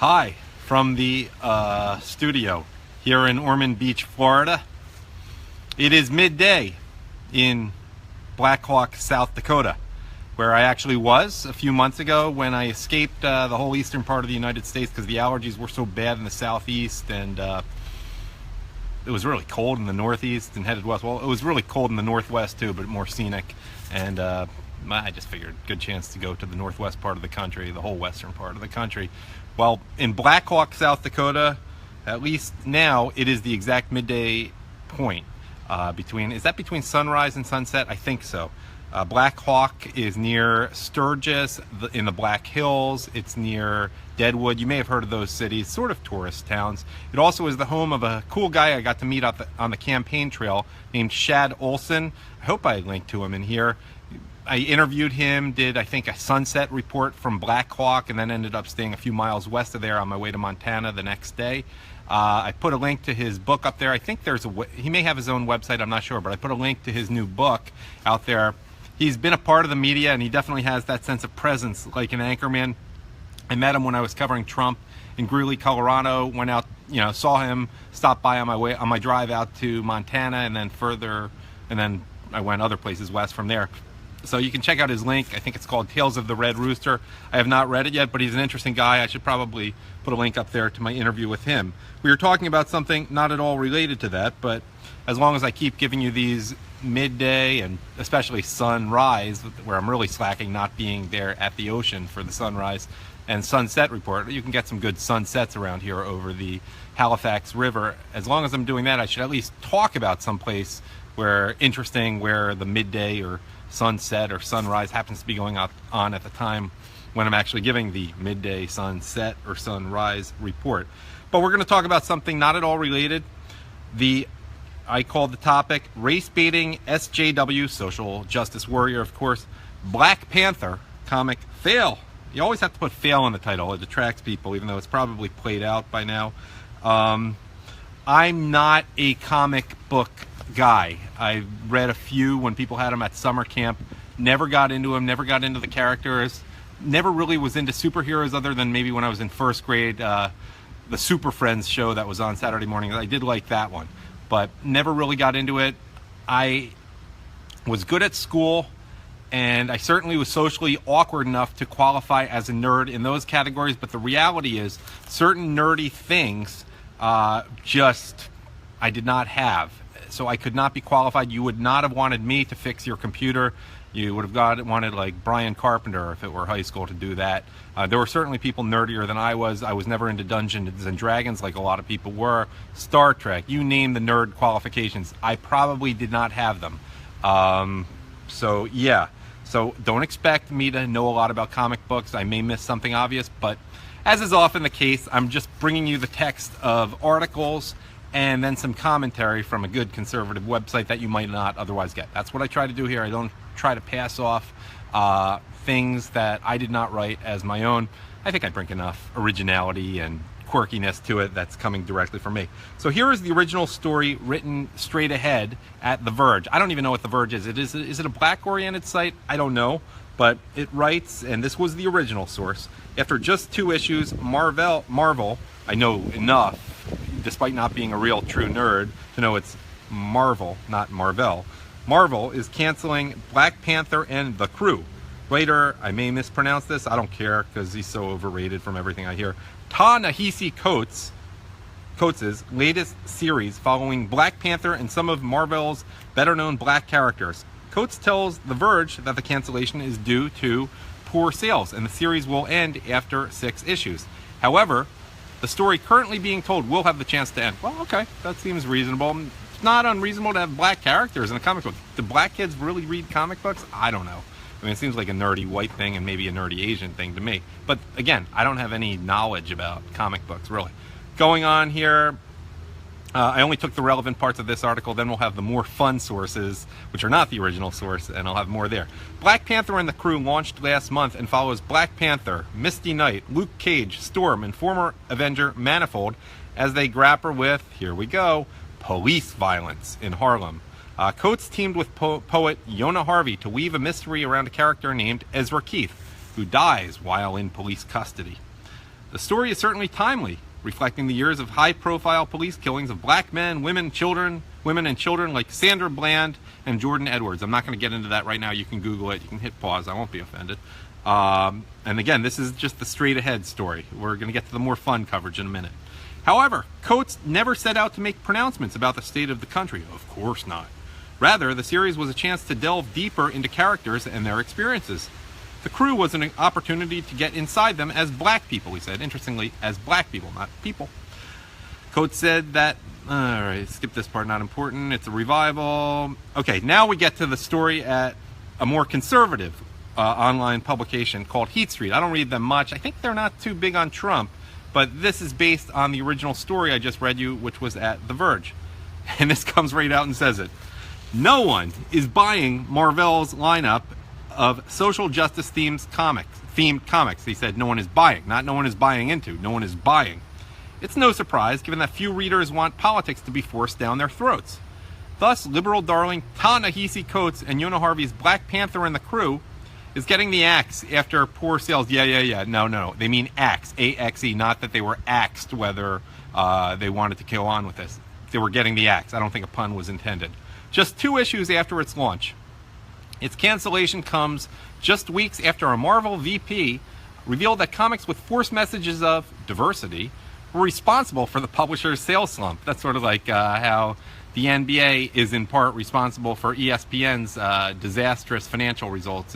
Hi, from the studio here in Ormond Beach, Florida. It is midday in Black Hawk, South Dakota, where I actually was a few months ago when I escaped the whole eastern part of the United States because the allergies were so bad in the southeast, and it was really cold in the northeast and headed west. Well, it was really cold in the northwest too, but more scenic, and I just figured good chance to go to the northwest part of the country, the whole western part of the country. Well, in Black Hawk, South Dakota, at least now, it is the exact midday point is that between sunrise and sunset? I think so. Black Hawk is near Sturgis in the Black Hills. It's near Deadwood. You may have heard of those cities, sort of tourist towns. It also is the home of a cool guy I got to meet on the campaign trail named Shad Olson. I hope I linked to him in here. I interviewed him, did I think a sunset report from Black Hawk, and then ended up staying a few miles west of there on my way to Montana the next day. I put a link to his book up there. I think he may have his own website, I'm not sure, but I put a link to his new book out there. He's been a part of the media, and he definitely has that sense of presence like an anchorman. I met him when I was covering Trump in Greeley, Colorado. Went out, saw him, stopped by on my drive out to Montana, and then I went other places west from there. So you can check out his link. I think it's called Tales of the Red Rooster. I have not read it yet, but he's an interesting guy. I should probably put a link up there to my interview with him. We were talking about something not at all related to that, but as long as I keep giving you these midday and especially sunrise, where I'm really slacking not being there at the ocean for the sunrise and sunset report, you can get some good sunsets around here over the Halifax River. As long as I'm doing that, I should at least talk about someplace where the midday or sunset or sunrise happens to be going on at the time when I'm actually giving the midday sunset or sunrise report. But we're going to talk about something not at all related. I called the topic race baiting SJW, social justice warrior, of course, Black Panther comic fail. You always have to put fail in the title. It attracts people, even though it's probably played out by now. I'm not a comic book guy. I read a few when people had them at summer camp. Never got into them, never got into the characters. Never really was into superheroes other than maybe when I was in first grade, the Super Friends show that was on Saturday morning. I did like that one, but never really got into it. I was good at school, and I certainly was socially awkward enough to qualify as a nerd in those categories, but the reality is certain nerdy things I did not have. So I could not be qualified. You would not have wanted me to fix your computer. You would have wanted like Brian Carpenter if it were high school to do that. There were certainly people nerdier than I was. I was never into Dungeons and Dragons like a lot of people were. Star Trek, you name the nerd qualifications. I probably did not have them. So don't expect me to know a lot about comic books. I may miss something obvious, but as is often the case, I'm just bringing you the text of articles and then some commentary from a good conservative website that you might not otherwise get. That's what I try to do here. I don't try to pass off things that I did not write as my own. I think I bring enough originality and quirkiness to it that's coming directly from me. So here is the original story written straight ahead at The Verge. I don't even know what The Verge is. Is it a black-oriented site? I don't know. But it writes, and this was the original source, after just 2 issues, Marvel, I know enough, despite not being a real true nerd, to know it's Marvel, not Marvel. Marvel is canceling Black Panther and The Crew. Writer, I may mispronounce this, I don't care because he's so overrated from everything I hear. Ta-Nehisi Coates' latest series following Black Panther and some of Marvel's better-known black characters. Coates tells The Verge that the cancellation is due to poor sales and the series will end after 6 issues. However, the story currently being told will have the chance to end. Well, okay, that seems reasonable. It's not unreasonable to have black characters in a comic book. Do black kids really read comic books? I don't know. I mean, it seems like a nerdy white thing and maybe a nerdy Asian thing to me. But again, I don't have any knowledge about comic books, really. Going on here, I only took the relevant parts of this article, then we'll have the more fun sources, which are not the original source, and I'll have more there. Black Panther and the Crew launched last month and follows Black Panther, Misty Knight, Luke Cage, Storm, and former Avenger Manifold as they grapple with, here we go, police violence in Harlem. Coates teamed with poet Yona Harvey to weave a mystery around a character named Ezra Keith, who dies while in police custody. The story is certainly timely, reflecting the years of high-profile police killings of black men, women, and children like Sandra Bland and Jordan Edwards. I'm not going to get into that right now. You can Google it. You can hit pause. I won't be offended. And again, this is just the straight-ahead story. We're going to get to the more fun coverage in a minute. However, Coates never set out to make pronouncements about the state of the country. Of course not. Rather, the series was a chance to delve deeper into characters and their experiences. The crew was an opportunity to get inside them as black people, he said. Interestingly, as black people, not people. Coates said that, all right, skip this part, not important. It's a revival. Okay, now we get to the story at a more conservative online publication called Heat Street. I don't read them much. I think they're not too big on Trump, but this is based on the original story I just read you, which was at The Verge. And this comes right out and says it. No one is buying Marvel's lineup of social justice themed comics. He said no one is buying, not no one is buying into, no one is buying. It's no surprise, given that few readers want politics to be forced down their throats. Thus, liberal darling Ta-Nehisi Coates and Yona Harvey's Black Panther and the Crew is getting the axe after poor sales. Yeah. No. They mean axe, A-X-E, not that they were axed whether they wanted to kill on with this. They were getting the axe. I don't think a pun was intended. Just 2 issues after its launch. Its cancellation comes just weeks after a Marvel VP revealed that comics with forced messages of diversity were responsible for the publisher's sales slump. That's sort of like how the NBA is in part responsible for ESPN's disastrous financial results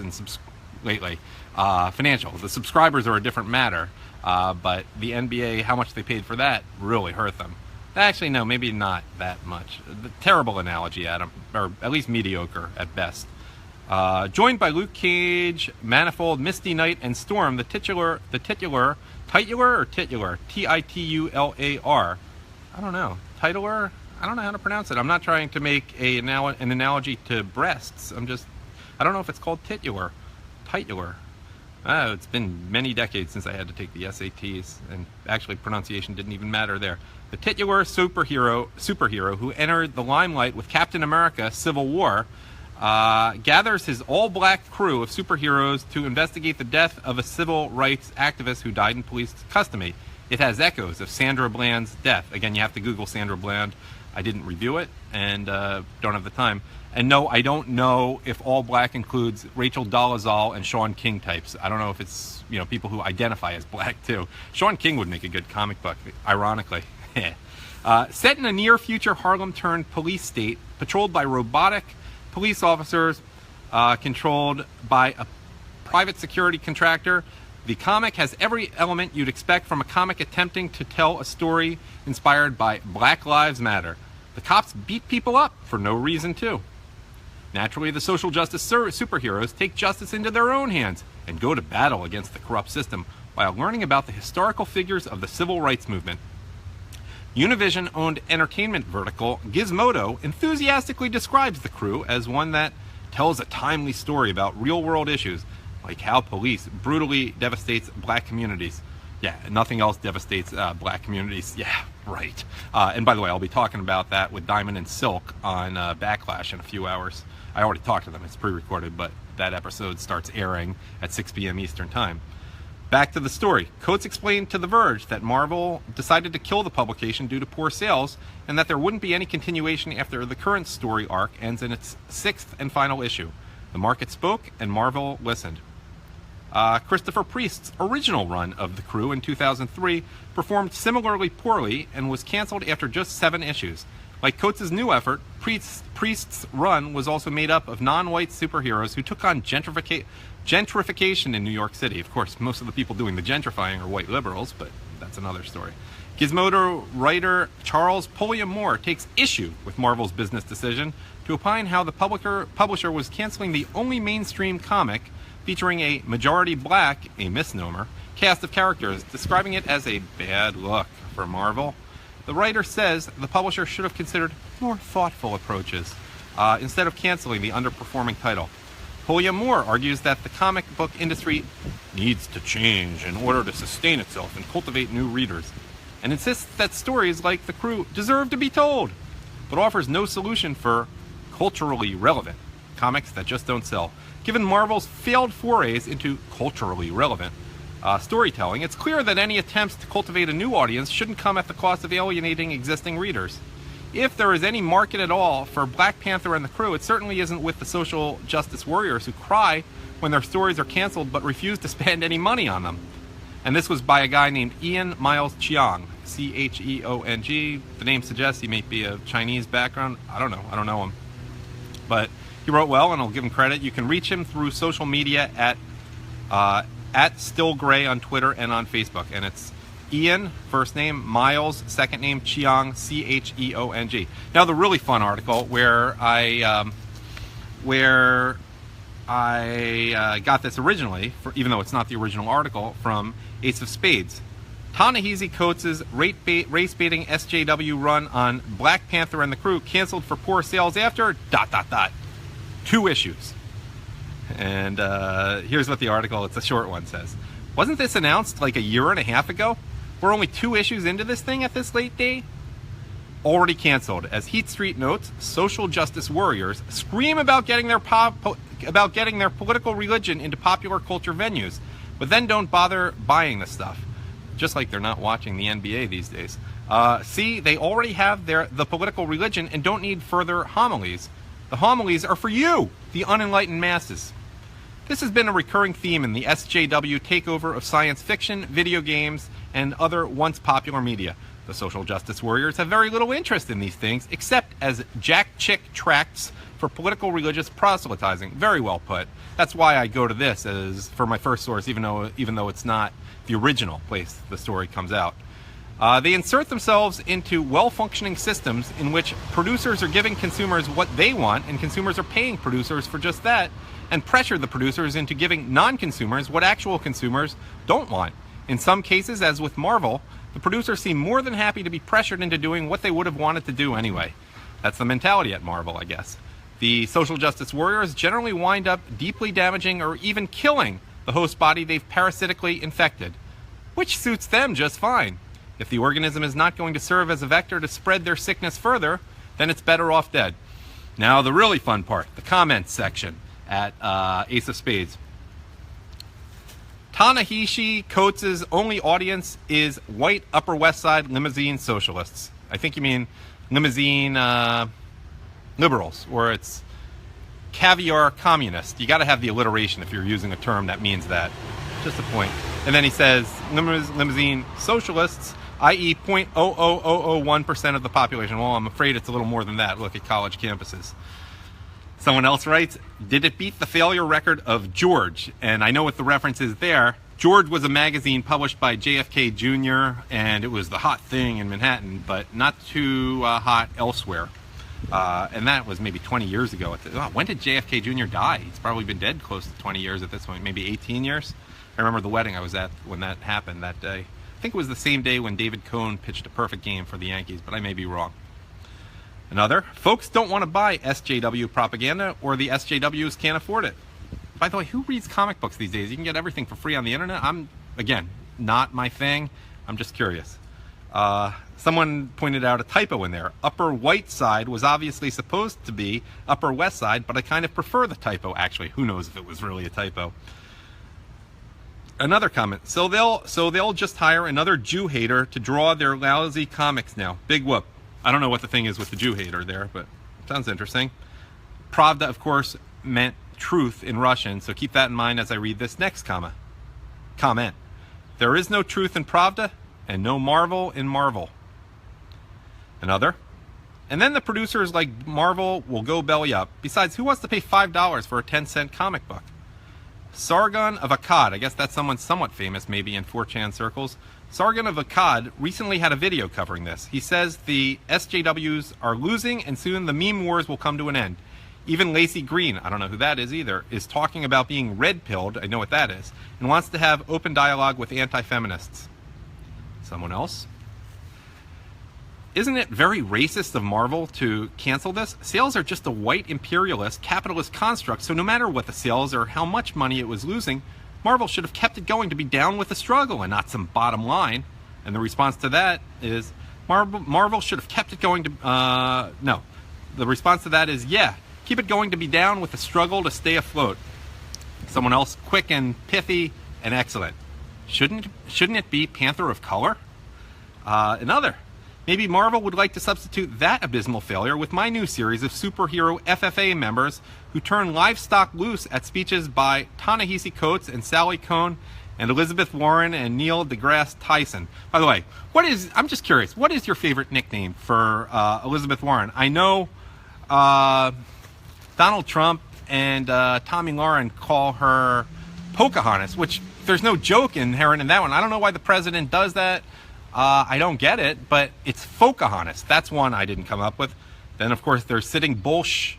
lately. The subscribers are a different matter, but the NBA, how much they paid for that really hurt them. Actually, no, maybe not that much. Terrible analogy, Adam, or at least mediocre at best. Joined by Luke Cage, Manifold, Misty Knight, and Storm, the titular, Titular, T-I-T-U-L-A-R. I don't know. Titular? I don't know how to pronounce it. I'm not trying to make an analogy to breasts. I don't know if it's called titular. Titular. It's been many decades since I had to take the SATs, and actually pronunciation didn't even matter there. The titular superhero who entered the limelight with Captain America: Civil War gathers his all-black crew of superheroes to investigate the death of a civil rights activist who died in police custody. It has echoes of Sandra Bland's death. Again, you have to Google Sandra Bland. I didn't review it and don't have the time. And no, I don't know if all black includes Rachel Dolezal and Sean King types. I don't know if it's people who identify as black too. Sean King would make a good comic book, ironically. Set in a near-future Harlem-turned police state, patrolled by robotic police officers controlled by a private security contractor, the comic has every element you'd expect from a comic attempting to tell a story inspired by Black Lives Matter. The cops beat people up for no reason too. Naturally, the social justice superheroes take justice into their own hands and go to battle against the corrupt system while learning about the historical figures of the civil rights movement. Univision-owned entertainment vertical Gizmodo enthusiastically describes the crew as one that tells a timely story about real-world issues, like how police brutally devastates black communities. Yeah, nothing else devastates black communities. Yeah, right. And by the way, I'll be talking about that with Diamond and Silk on Backlash in a few hours. I already talked to them. It's pre-recorded, but that episode starts airing at 6 p.m. Eastern Time. Back to the story. Coates explained to The Verge that Marvel decided to kill the publication due to poor sales, and that there wouldn't be any continuation after the current story arc ends in its 6th and final issue. The market spoke, and Marvel listened. Christopher Priest's original run of The Crew in 2003 performed similarly poorly and was canceled after just 7 issues. Like Coates' new effort, Priest's run was also made up of non-white superheroes who took on gentrification in New York City. Of course, most of the people doing the gentrifying are white liberals, but that's another story. Gizmodo writer Charles Pulliam Moore takes issue with Marvel's business decision to opine how the publisher was canceling the only mainstream comic featuring a majority black, a misnomer, cast of characters, describing it as a bad look for Marvel. The writer says the publisher should have considered more thoughtful approaches instead of canceling the underperforming title. Pulliam Moore argues that the comic book industry needs to change in order to sustain itself and cultivate new readers, and insists that stories like The Crew deserve to be told, but offers no solution for culturally relevant comics that just don't sell. Given Marvel's failed forays into culturally relevant storytelling, it's clear that any attempts to cultivate a new audience shouldn't come at the cost of alienating existing readers. If there is any market at all for Black Panther and the crew, it certainly isn't with the social justice warriors who cry when their stories are canceled but refuse to spend any money on them. And this was by a guy named Ian Miles Cheong, Cheong. The name suggests he may be of Chinese background. I don't know him. But he wrote well, and I'll give him credit. You can reach him through social media at Still Gray on Twitter and on Facebook. And it's Ian, first name, Miles, second name, Cheong, Cheong. Now, the really fun article where I got this originally, even though it's not the original article, from Ace of Spades. Ta-Nehisi Coates' race-baiting SJW run on Black Panther and the crew canceled for poor sales after ... 2 issues. And here's what the article, it's a short one, says. Wasn't this announced like a year and a half ago? We're only 2 issues into this thing at this late date? Already canceled. As Heat Street notes, social justice warriors scream about getting their political religion into popular culture venues, but then don't bother buying the stuff. Just like they're not watching the NBA these days. See, they already have the political religion and don't need further homilies. The homilies are for you, the unenlightened masses. This has been a recurring theme in the SJW takeover of science fiction, video games, and other once popular media. The social justice warriors have very little interest in these things, except as jack chick tracts for political religious proselytizing. Very well put. That's why I go to this as for my first source, even though it's not the original place the story comes out. They insert themselves into well-functioning systems in which producers are giving consumers what they want, and consumers are paying producers for just that, and pressure the producers into giving non-consumers what actual consumers don't want. In some cases, as with Marvel, the producers seem more than happy to be pressured into doing what they would have wanted to do anyway. That's the mentality at Marvel, I guess. The social justice warriors generally wind up deeply damaging or even killing the host body they've parasitically infected, which suits them just fine. If the organism is not going to serve as a vector to spread their sickness further, then it's better off dead. Now, the really fun part, the comments section at Ace of Spades. Ta-Nehisi Coates' only audience is white Upper West Side limousine socialists. I think you mean limousine liberals, or it's caviar communist. You got to have the alliteration if you're using a term that means that. Just a point. And then he says limousine socialists, i.e. 0.00001% of the population. Well, I'm afraid it's a little more than that. Look at college campuses. Someone else writes, did it beat the failure record of George? And I know what the reference is there. George was a magazine published by JFK Jr., and it was the hot thing in Manhattan, but not too hot elsewhere. And that was maybe 20 years ago. When did JFK Jr. die? He's probably been dead close to 20 years at this point, maybe 18 years. I remember the wedding I was at when that happened that day. I think it was the same day when David Cohn pitched a perfect game for the Yankees, but I may be wrong. Another, folks don't want to buy SJW propaganda, or the SJWs can't afford it. By the way, who reads comic books these days? You can get everything for free on the internet. Again, not my thing. I'm just curious. Someone pointed out a typo in there. Upper White Side was obviously supposed to be Upper West Side, but I kind of prefer the typo, actually. Who knows if it was really a typo. Another comment. So they'll just hire another Jew hater to draw their lousy comics now. Big whoop. I don't know what the thing is with the Jew hater there, but sounds interesting. Pravda, of course, meant truth in Russian, so keep that in mind as I read this next comment. There is no truth in Pravda, and no Marvel in Marvel. Another. And then the producers like Marvel will go belly up. Besides, who wants to pay $5 for a 10-cent comic book? Sargon of Akkad, I guess that's someone somewhat famous maybe in 4chan circles. Sargon of Akkad recently had a video covering this. He says the SJWs are losing and soon the meme wars will come to an end. Even Lacey Green, I don't know who that is either, is talking about being red-pilled, I know what that is, and wants to have open dialogue with anti-feminists. Someone else? Isn't it very racist of Marvel to cancel this? Sales are just a white imperialist capitalist construct, so no matter what the sales or how much money it was losing, Marvel should have kept it going to be down with the struggle and not some bottom line. And the response to that is, Marvel should have kept it going to, no. The response to that is, yeah, keep it going to be down with the struggle to stay afloat. Someone else, quick and pithy and excellent. Shouldn't it be Panther of color? Another. Maybe Marvel would like to substitute that abysmal failure with my new series of superhero FFA members who turn livestock loose at speeches by Ta-Nehisi Coates and Sally Cohn and Elizabeth Warren and Neil deGrasse Tyson. By the way, I'm just curious, what is your favorite nickname for Elizabeth Warren? I know Donald Trump and Tommy Lauren call her Pocahontas, which there's no joke inherent in that one. I don't know why the president does that. I don't get it, but it's Pocahontas. That's one I didn't come up with. Then, of course, there's Sitting Bullsh,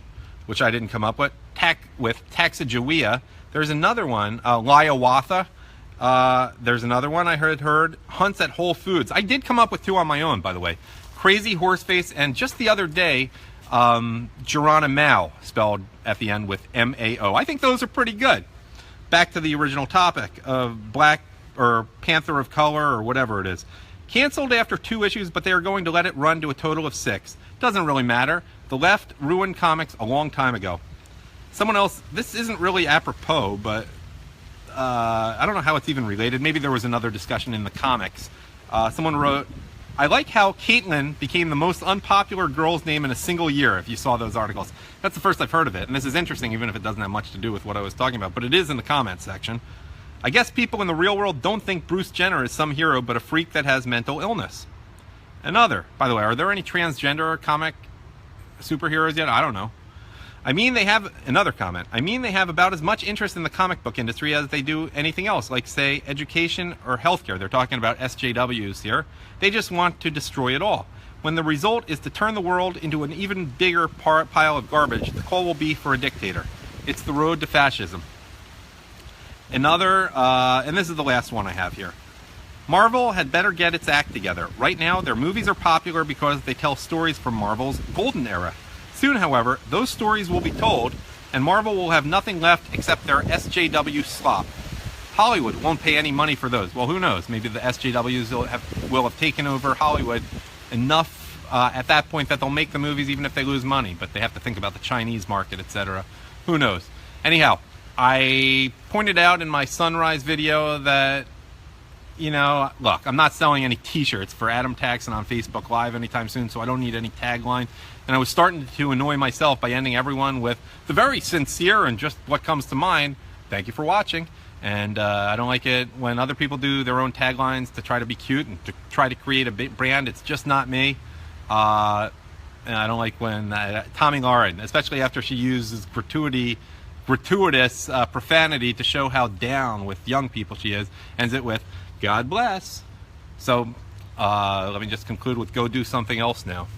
which I didn't come up with. Taxajawea. There's another one, Liawatha. There's another one I heard. Hunts at Whole Foods. I did come up with two on my own, by the way. Crazy Horseface, and just the other day, Geronimo, spelled at the end with M-A-O. I think those are pretty good. Back to the original topic of Black or Panther of color or whatever it is. Canceled after 2 issues, but they are going to let it run to a total of 6. Doesn't really matter. The left ruined comics a long time ago. Someone else, this isn't really apropos, but I don't know how it's even related. Maybe there was another discussion in the comics. Someone wrote, I like how Caitlyn became the most unpopular girl's name in a single year, if you saw those articles. That's the first I've heard of it, and this is interesting, even if it doesn't have much to do with what I was talking about, but it is in the comments section. I guess people in the real world don't think Bruce Jenner is some hero, but a freak that has mental illness. Another, by the way, are there any transgender comic superheroes yet? I don't know. Another comment. I mean, they have about as much interest in the comic book industry as they do anything else, like, say, education or healthcare. They're talking about SJWs here. They just want to destroy it all. When the result is to turn the world into an even bigger pile of garbage, the call will be for a dictator. It's the road to fascism. Another, and this is the last one I have here. Marvel had better get its act together. Right now, their movies are popular because they tell stories from Marvel's golden era. Soon, however, those stories will be told, and Marvel will have nothing left except their SJW slop. Hollywood won't pay any money for those. Well, who knows? Maybe the SJWs will have taken over Hollywood enough at that point that they'll make the movies even if they lose money. But they have to think about the Chinese market, etc. Who knows? Anyhow, I pointed out in my Sunrise video that, you know, look, I'm not selling any t-shirts for Adam Taxon on Facebook Live anytime soon, so I don't need any tagline. And I was starting to annoy myself by ending everyone with the very sincere and just what comes to mind, thank you for watching. And I don't like it when other people do their own taglines to try to be cute and to try to create a big brand. It's just not me. And I don't like when Tommy Lauren, especially after she uses gratuitous profanity to show how down with young people she is, ends it with, God bless. So let me just conclude with go do something else now.